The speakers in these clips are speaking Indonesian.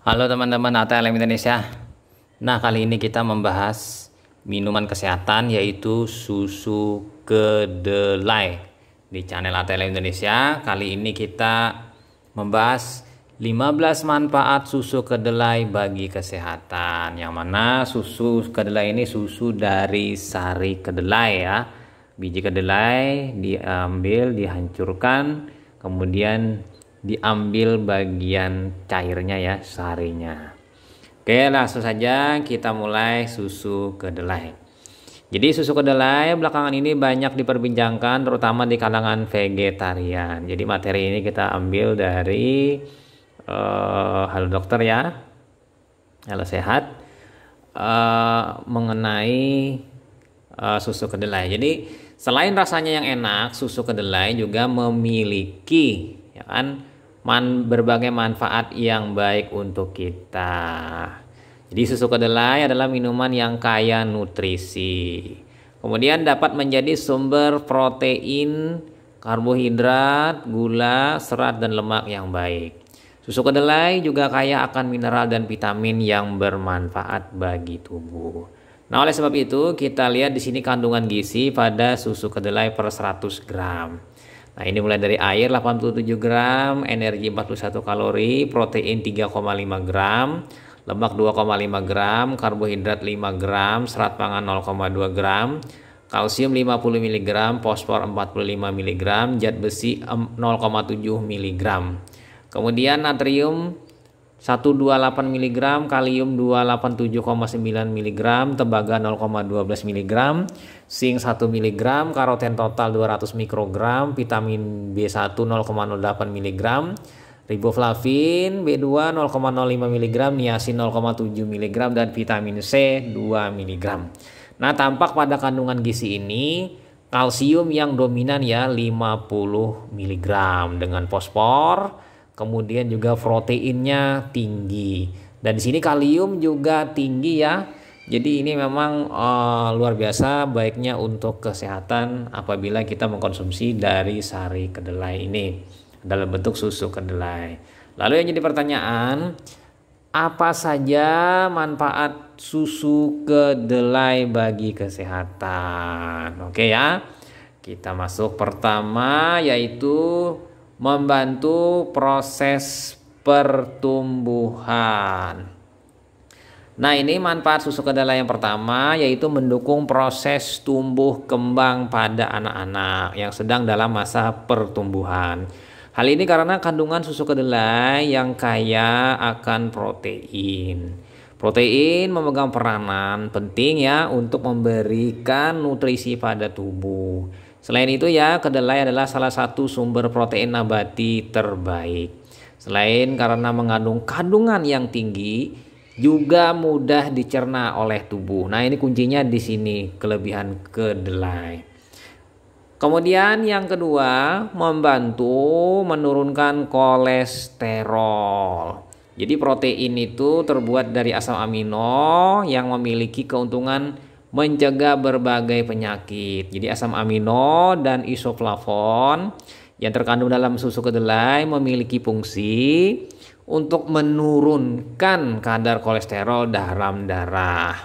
Halo teman-teman ATLM Indonesia. Nah, kali ini kita membahas minuman kesehatan yaitu susu kedelai di channel ATLM Indonesia. Kali ini kita membahas 15 manfaat susu kedelai bagi kesehatan. Yang mana susu kedelai ini susu dari sari kedelai ya. Biji kedelai diambil, dihancurkan, kemudian diambil bagian cairnya ya, sarinya. Oke, langsung saja kita mulai susu kedelai. Jadi susu kedelai belakangan ini banyak diperbincangkan terutama di kalangan vegetarian. Jadi materi ini kita ambil dari Halo Dokter ya, Halo Sehat, mengenai susu kedelai. Jadi selain rasanya yang enak, susu kedelai juga memiliki ya kan berbagai manfaat yang baik untuk kita. Jadi susu kedelai adalah minuman yang kaya nutrisi. Kemudian dapat menjadi sumber protein, karbohidrat, gula, serat, dan lemak yang baik. Susu kedelai juga kaya akan mineral dan vitamin yang bermanfaat bagi tubuh. Nah, oleh sebab itu kita lihat di sini kandungan gizi pada susu kedelai per 100 gram. Nah, ini mulai dari air 87 gram, energi 41 kalori, protein 3,5 gram, lemak 2,5 gram, karbohidrat 5 gram, serat pangan 0,2 gram, kalsium 50 mg, fosfor 45 mg, zat besi 0,7 mg. Kemudian natrium 128 mg, kalium 287,9 mg, tembaga 0,12 mg, zinc 1 mg, karoten total 200 mikrogram, vitamin B1 0,08 mg, riboflavin B2 0,05 mg, niacin 0,7 mg, dan vitamin C 2 mg. Nah, tampak pada kandungan gizi ini kalsium yang dominan ya 50 mg dengan fosfor. Kemudian juga proteinnya tinggi, dan di sini kalium juga tinggi ya. Jadi ini memang luar biasa baiknya untuk kesehatan apabila kita mengkonsumsi dari sari kedelai ini dalam bentuk susu kedelai. Lalu yang jadi pertanyaan, apa saja manfaat susu kedelai bagi kesehatan? Oke ya, kita masuk pertama yaitu membantu proses pertumbuhan. Nah, ini manfaat susu kedelai yang pertama yaitu mendukung proses tumbuh kembang pada anak-anak yang sedang dalam masa pertumbuhan. Hal ini karena kandungan susu kedelai yang kaya akan protein. Protein memegang peranan penting ya untuk memberikan nutrisi pada tubuh. Selain itu ya, kedelai adalah salah satu sumber protein nabati terbaik. Selain karena mengandung kandungan yang tinggi, juga mudah dicerna oleh tubuh. Nah, ini kuncinya di sini, kelebihan kedelai. Kemudian yang kedua, membantu menurunkan kolesterol. Jadi protein itu terbuat dari asam amino yang memiliki keuntungan mencegah berbagai penyakit. Jadi asam amino dan isoflavon yang terkandung dalam susu kedelai memiliki fungsi untuk menurunkan kadar kolesterol dalam darah.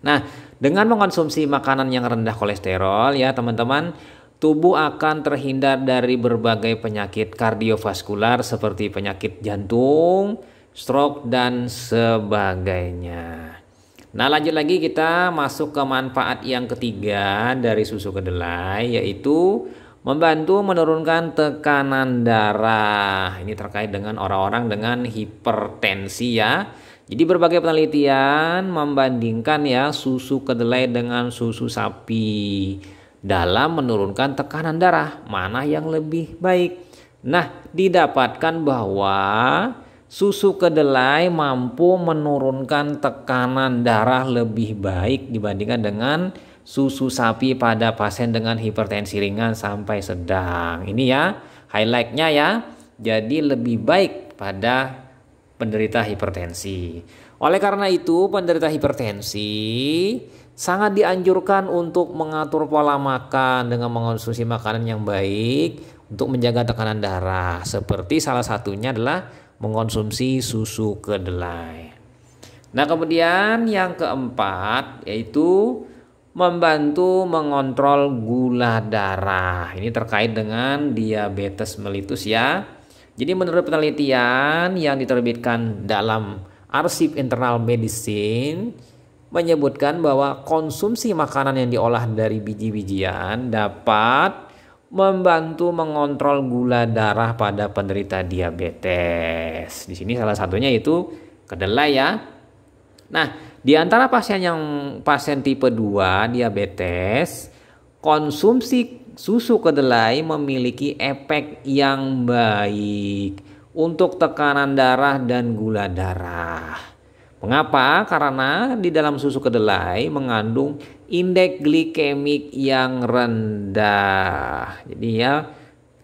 Nah, dengan mengkonsumsi makanan yang rendah kolesterol ya teman-teman, tubuh akan terhindar dari berbagai penyakit kardiovaskular seperti penyakit jantung, stroke, dan sebagainya. Nah, lanjut lagi kita masuk ke manfaat yang ketiga dari susu kedelai yaitu membantu menurunkan tekanan darah. Ini terkait dengan orang-orang dengan hipertensi ya. Jadi berbagai penelitian membandingkan ya susu kedelai dengan susu sapi dalam menurunkan tekanan darah. Mana yang lebih baik? Nah, didapatkan bahwa susu kedelai mampu menurunkan tekanan darah lebih baik dibandingkan dengan susu sapi pada pasien dengan hipertensi ringan sampai sedang. Ini ya highlightnya ya. Jadi lebih baik pada penderita hipertensi. Oleh karena itu penderita hipertensi sangat dianjurkan untuk mengatur pola makan dengan mengonsumsi makanan yang baik untuk menjaga tekanan darah. Seperti salah satunya adalah mengkonsumsi susu kedelai. Nah, kemudian yang keempat yaitu membantu mengontrol gula darah. Ini terkait dengan diabetes mellitus ya. Jadi menurut penelitian yang diterbitkan dalam Arsip Internal Medicine menyebutkan bahwa konsumsi makanan yang diolah dari biji-bijian dapat membantu mengontrol gula darah pada penderita diabetes. Di sini salah satunya itu kedelai ya. Nah, di antara pasien tipe 2 diabetes, konsumsi susu kedelai memiliki efek yang baik untuk tekanan darah dan gula darah. Mengapa? Karena di dalam susu kedelai mengandung indeks glikemik yang rendah. Jadi ya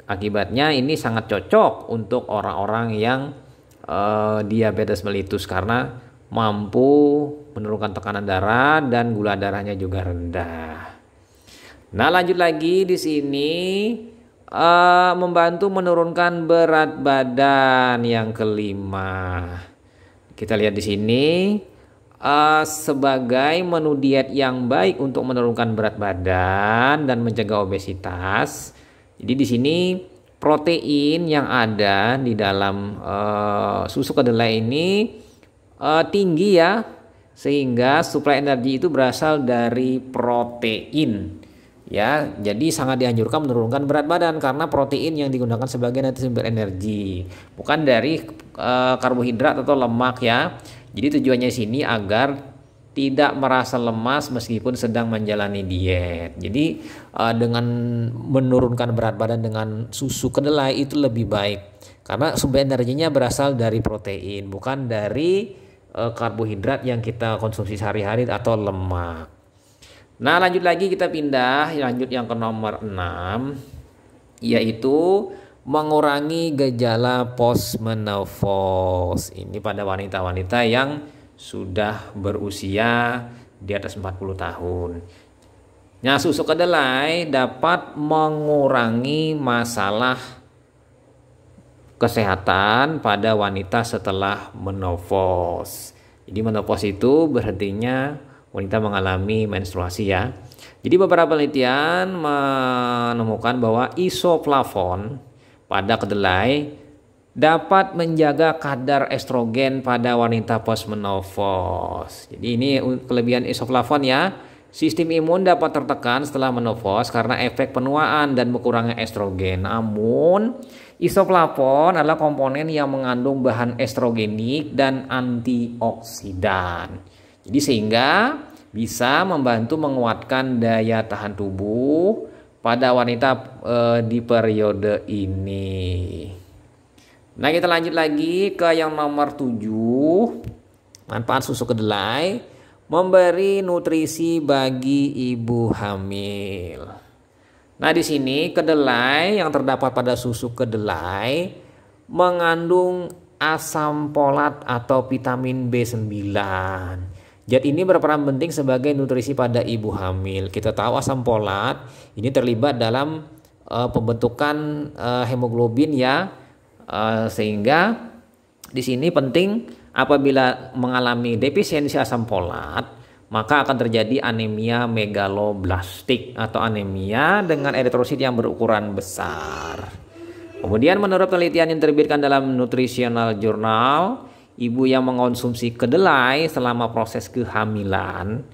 akibatnya ini sangat cocok untuk orang-orang yang diabetes mellitus karena mampu menurunkan tekanan darah dan gula darahnya juga rendah. Nah, lanjut lagi di sini membantu menurunkan berat badan yang kelima. Kita lihat di sini sebagai menu diet yang baik untuk menurunkan berat badan dan mencegah obesitas. Jadi di sini protein yang ada di dalam susu kedelai ini tinggi ya, sehingga suplai energi itu berasal dari protein ya. Jadi sangat dianjurkan menurunkan berat badan karena protein yang digunakan sebagai sumber energi, bukan dari karbohidrat atau lemak ya. Jadi tujuannya sini agar tidak merasa lemas meskipun sedang menjalani diet. Jadi dengan menurunkan berat badan dengan susu kedelai itu lebih baik karena sumber energinya berasal dari protein, bukan dari karbohidrat yang kita konsumsi sehari-hari atau lemak. Nah, lanjut lagi kita pindah lanjut yang ke nomor 6 yaitu mengurangi gejala postmenopause. Ini pada wanita-wanita yang sudah berusia di atas 40 tahun. Nah, susu kedelai dapat mengurangi masalah kesehatan pada wanita setelah menopause. Jadi menopause itu berartinya wanita mengalami menstruasi ya. Jadi beberapa penelitian menemukan bahwa isoflavon pada kedelai dapat menjaga kadar estrogen pada wanita postmenopause. Jadi ini kelebihan isoflavon ya. Sistem imun dapat tertekan setelah menopause karena efek penuaan dan berkurangnya estrogen. Namun, isoflavon adalah komponen yang mengandung bahan estrogenik dan antioksidan. Jadi sehingga bisa membantu menguatkan daya tahan tubuh pada wanita di periode ini. Nah, kita lanjut lagi ke yang nomor 7. Manfaat susu kedelai memberi nutrisi bagi ibu hamil. Nah, di sini kedelai yang terdapat pada susu kedelai mengandung asam folat atau vitamin B9. Zat ini berperan penting sebagai nutrisi pada ibu hamil. Kita tahu asam folat ini terlibat dalam pembentukan hemoglobin ya, sehingga di sini penting apabila mengalami defisiensi asam folat, maka akan terjadi anemia megaloblastik atau anemia dengan eritrosit yang berukuran besar. Kemudian menurut penelitian yang terbitkan dalam Nutritional Journal, ibu yang mengonsumsi kedelai selama proses kehamilan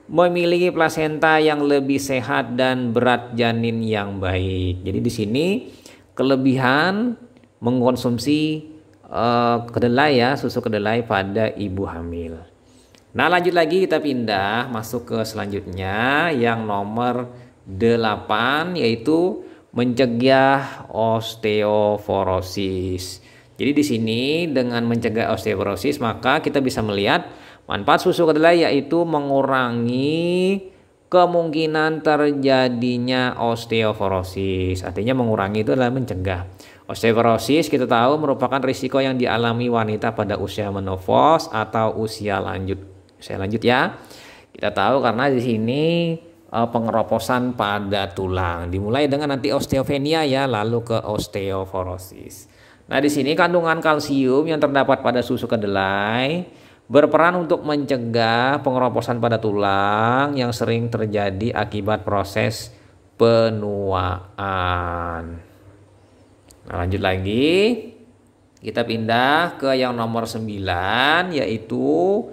memiliki plasenta yang lebih sehat dan berat janin yang baik. Jadi di sini kelebihan mengkonsumsi kedelai ya, susu kedelai pada ibu hamil. Nah, lanjut lagi kita pindah masuk ke selanjutnya yang nomor 8 yaitu mencegah osteoporosis. Jadi di sini dengan mencegah osteoporosis maka kita bisa melihat manfaat susu kedelai yaitu mengurangi kemungkinan terjadinya osteoporosis. Artinya mengurangi itu adalah mencegah. Osteoporosis kita tahu merupakan risiko yang dialami wanita pada usia menopause atau usia lanjut ya. Kita tahu karena di sini pengeroposan pada tulang dimulai dengan nanti osteopenia ya, lalu ke osteoporosis. Nah, di sini kandungan kalsium yang terdapat pada susu kedelai berperan untuk mencegah pengeroposan pada tulang yang sering terjadi akibat proses penuaan. Nah, lanjut lagi. Kita pindah ke yang nomor 9, yaitu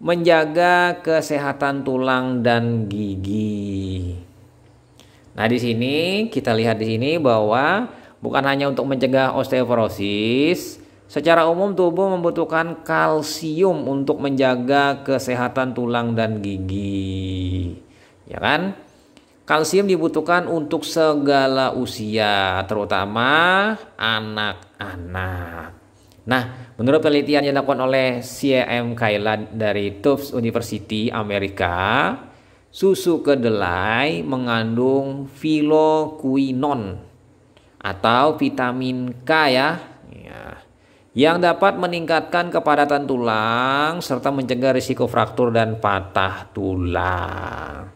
menjaga kesehatan tulang dan gigi. Nah, di sini kita lihat di sini bahwa bukan hanya untuk mencegah osteoporosis, secara umum tubuh membutuhkan kalsium untuk menjaga kesehatan tulang dan gigi. Ya kan? Kalsium dibutuhkan untuk segala usia, terutama anak-anak. Nah, menurut penelitian yang dilakukan oleh C.M. Kaila dari Tufts University Amerika, susu kedelai mengandung filoquinone atau vitamin K ya, yang dapat meningkatkan kepadatan tulang serta mencegah risiko fraktur dan patah tulang.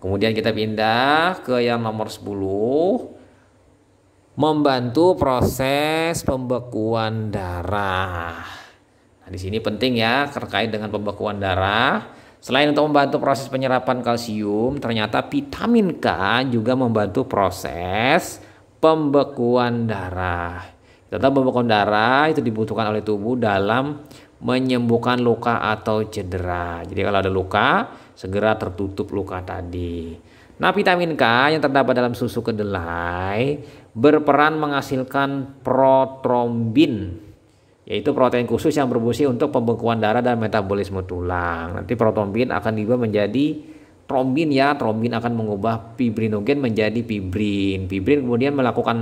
Kemudian kita pindah ke yang nomor 10, membantu proses pembekuan darah. Nah, di sini penting ya terkait dengan pembekuan darah. Selain untuk membantu proses penyerapan kalsium, ternyata vitamin K juga membantu proses pembekuan darah. Tetap pembekuan darah itu dibutuhkan oleh tubuh dalam menyembuhkan luka atau cedera. Jadi kalau ada luka, segera tertutup luka tadi. Nah, vitamin K yang terdapat dalam susu kedelai berperan menghasilkan protrombin, yaitu protein khusus yang berfungsi untuk pembekuan darah dan metabolisme tulang. Nanti protrombin akan diubah menjadi trombin ya. Trombin akan mengubah fibrinogen menjadi fibrin. Fibrin kemudian melakukan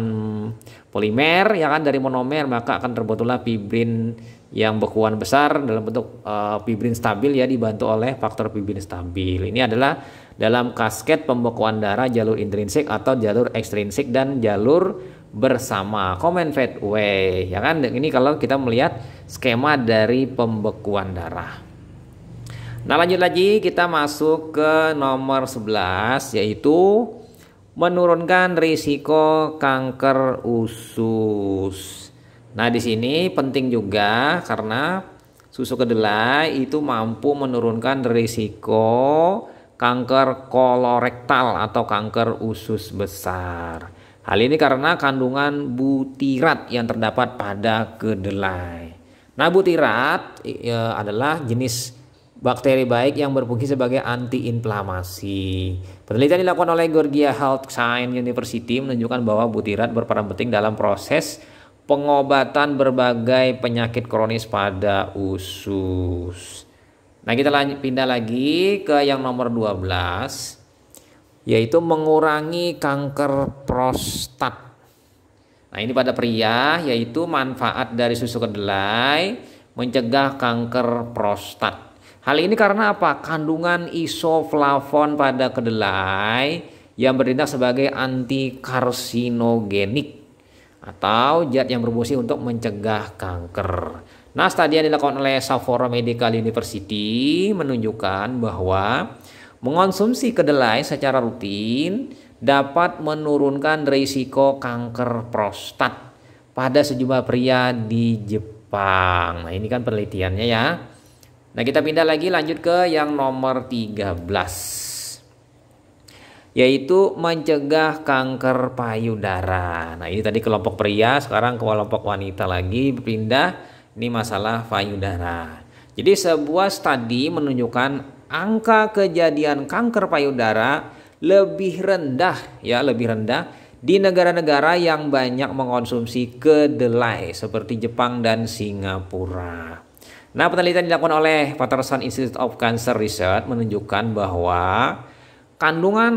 polimer ya kan dari monomer, maka akan terbentuklah fibrin yang bekuan besar dalam bentuk fibrin stabil ya, dibantu oleh faktor fibrin stabil. Ini adalah dalam kasket pembekuan darah jalur intrinsik atau jalur ekstrinsik dan jalur bersama common pathway ya kan. Ini kalau kita melihat skema dari pembekuan darah. Nah, lanjut lagi kita masuk ke nomor 11, yaitu menurunkan risiko kanker usus. Nah, di sini penting juga karena susu kedelai itu mampu menurunkan risiko kanker kolorektal atau kanker usus besar. Hal ini karena kandungan butirat yang terdapat pada kedelai. Nah, butirat adalah jenis bakteri baik yang berfungsi sebagai antiinflamasi. Penelitian dilakukan oleh Georgia Health Science University menunjukkan bahwa butirat berperan penting dalam proses pengobatan berbagai penyakit kronis pada usus. Nah, kita pindah lagi ke yang nomor 12, yaitu mengurangi kanker prostat. Nah, ini pada pria, yaitu manfaat dari susu kedelai mencegah kanker prostat. Hal ini karena apa? Kandungan isoflavon pada kedelai yang bertindak sebagai antikarsinogenik atau zat yang berfungsi untuk mencegah kanker. Nah, studi yang dilakukan oleh Sapporo Medical University menunjukkan bahwa mengonsumsi kedelai secara rutin dapat menurunkan risiko kanker prostat pada sejumlah pria di Jepang. Nah, ini kan penelitiannya ya. Nah, kita pindah lagi lanjut ke yang nomor 13, yaitu mencegah kanker payudara. Nah, ini tadi kelompok pria, sekarang kelompok wanita lagi pindah, ini masalah payudara. Jadi sebuah studi menunjukkan angka kejadian kanker payudara lebih rendah di negara-negara yang banyak mengkonsumsi kedelai seperti Jepang dan Singapura. Nah, penelitian dilakukan oleh Patterson Institute of Cancer Research menunjukkan bahwa kandungan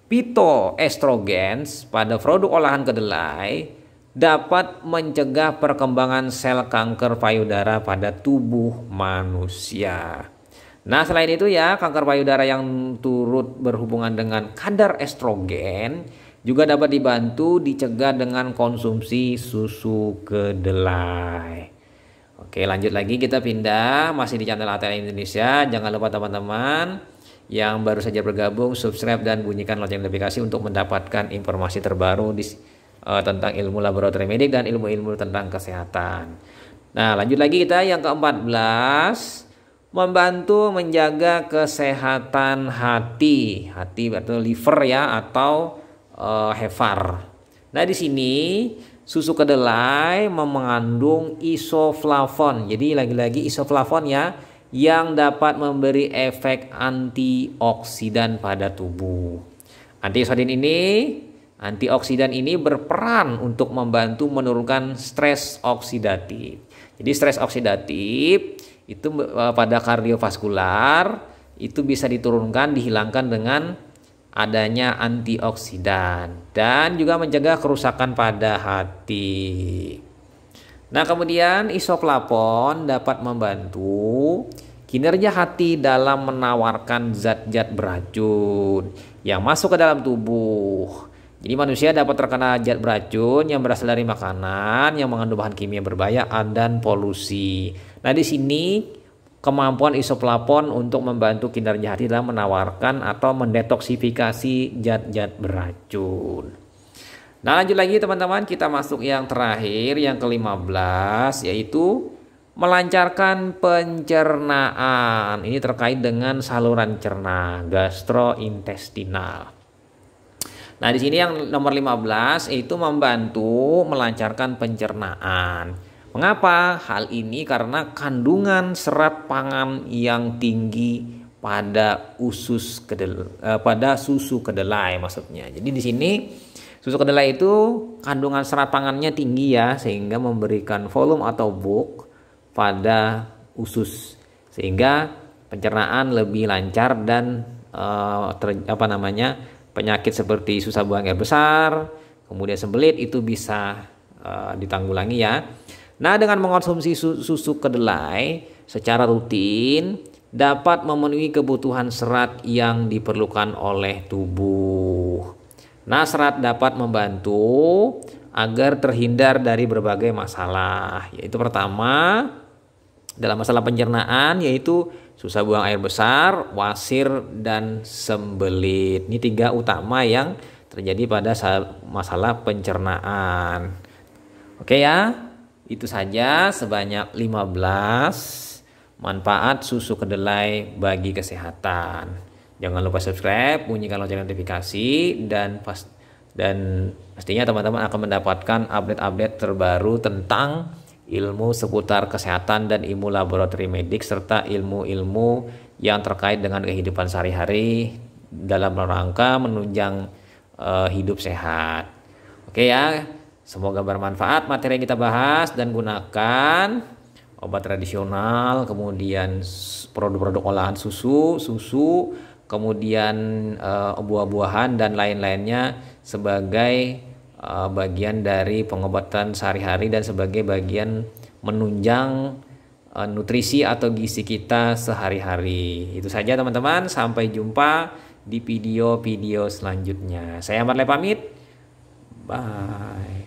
phytoestrogens pada produk olahan kedelai dapat mencegah perkembangan sel kanker payudara pada tubuh manusia. Nah, selain itu ya, kanker payudara yang turut berhubungan dengan kadar estrogen juga dapat dibantu dicegah dengan konsumsi susu kedelai. Oke, lanjut lagi kita pindah, masih di channel ATL Indonesia. Jangan lupa teman-teman yang baru saja bergabung subscribe dan bunyikan lonceng notifikasi untuk mendapatkan informasi terbaru tentang ilmu laboratorium medik dan ilmu-ilmu tentang kesehatan. Nah, lanjut lagi kita yang ke-14, membantu menjaga kesehatan hati atau liver ya, atau hefar. Nah, di sini susu kedelai mengandung isoflavon. Jadi lagi-lagi isoflavon ya, yang dapat memberi efek antioksidan pada tubuh. Antioksidan ini berperan untuk membantu menurunkan stres oksidatif. Jadi stres oksidatif itu pada kardiovaskular itu bisa diturunkan, dihilangkan dengan adanya antioksidan dan juga mencegah kerusakan pada hati. Nah, kemudian isoflavon dapat membantu kinerja hati dalam menawarkan zat-zat beracun yang masuk ke dalam tubuh. Jadi manusia dapat terkena zat beracun yang berasal dari makanan yang mengandung bahan kimia berbahaya dan polusi. Nah, di sini kemampuan isoflavon untuk membantu kinerja hati dalam menawarkan atau mendetoksifikasi zat-zat beracun. Nah, lanjut lagi teman-teman, kita masuk yang terakhir, yang ke-15, yaitu melancarkan pencernaan. Ini terkait dengan saluran cerna, gastrointestinal. Nah, di sini yang nomor 15 yaitu membantu melancarkan pencernaan. Mengapa hal ini? Karena kandungan serat pangan yang tinggi pada pada susu kedelai maksudnya. Jadi di sini susu kedelai itu kandungan serat pangannya tinggi ya, sehingga memberikan volume atau bulk pada usus, sehingga pencernaan lebih lancar dan penyakit seperti susah buang air besar, kemudian sembelit itu bisa ditanggulangi ya. Nah, dengan mengonsumsi susu kedelai secara rutin dapat memenuhi kebutuhan serat yang diperlukan oleh tubuh. Nah, serat dapat membantu agar terhindar dari berbagai masalah, yaitu pertama dalam masalah pencernaan yaitu susah buang air besar, wasir, dan sembelit. Ini 3 utama yang terjadi pada masalah pencernaan. Oke ya, itu saja sebanyak 15 manfaat susu kedelai bagi kesehatan. Jangan lupa subscribe, bunyikan lonceng notifikasi, dan pastinya teman-teman akan mendapatkan update-update terbaru tentang ilmu seputar kesehatan dan ilmu laboratorium medik serta ilmu-ilmu yang terkait dengan kehidupan sehari-hari dalam rangka menunjang hidup sehat. Oke ya, semoga bermanfaat materi yang kita bahas, dan gunakan obat tradisional, kemudian produk-produk olahan susu, kemudian buah-buahan dan lain-lainnya sebagai bagian dari pengobatan sehari-hari dan sebagai bagian menunjang nutrisi atau gizi kita sehari-hari. Itu saja teman-teman, sampai jumpa di video-video selanjutnya. Saya Marle pamit. Bye.